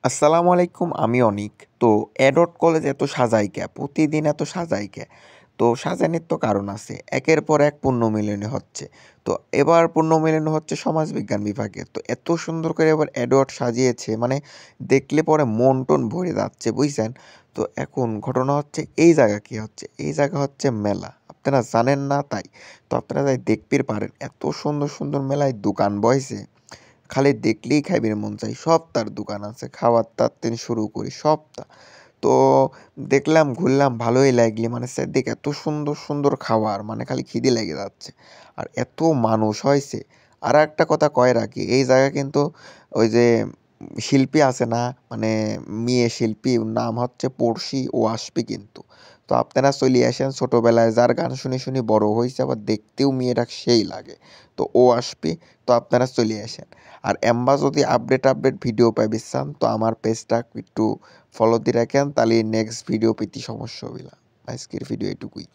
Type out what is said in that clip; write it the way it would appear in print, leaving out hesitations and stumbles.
আসসালামু আলাইকুম, আমি অনিক। তো এডট কলেজ এত সাজায় কে? প্রতিদিন এত সাজায় কে? তো সাজানোর তো কারণ আছে। একের পর এক পুনর্মিলনী হচ্ছে। তো এবার পুনর্মিলনী হচ্ছে সমাজবিজ্ঞান বিভাগে। তো এত সুন্দর করে এবার এডট সাজিয়েছে মানে দেখলে পরে মন টন ভরে যাচ্ছে, বুঝছেন? তো এখন ঘটনা হচ্ছে এই জায়গা কি হচ্ছে? এই জায়গা হচ্ছে মেলা। আপনারা জানেন না তাই। তো আপনারা যাই দেখতে পারেন এত সুন্দর সুন্দর মেলায় দোকান বইছে। খালি দেখলেই খাইবার মন চাই। সব তার দোকান আছে। খাওয়ার তার থেকে শুরু করি সব তা। তো দেখলাম, ঘুরলাম, ভালোই লাগলি। মানে চারদিকে এত সুন্দর, সুন্দর খাবার মানে খালি খিদে লেগে যাচ্ছে। আর এত মানুষ হইছে। আর একটা কথা কয়ে রাখি, এই জায়গা কিন্তু ওই যে শিল্পী আছে না? মানে মেয়ে শিল্পী ওর নাম হচ্ছে পড়শি, ও আসবে কিন্তু। তো আপনারা চলে আসেন ছোটবেলায় যার গান শুনে, শুনে বড় হইছে আবার দেখতেও মেয়েটা সেই লাগে। তো ও আসবে, তো আপনারা চলে আসেন। আর এম্বা যদি আপডেট ভিডিও পাইবে চান তো আমার পেজটা একটু ফলো দিয়ে রাখেন, তাহলে নেক্সট ভিডিও পেতে সমস্যা হবে না। আজকের ভিডিও এটুকুই।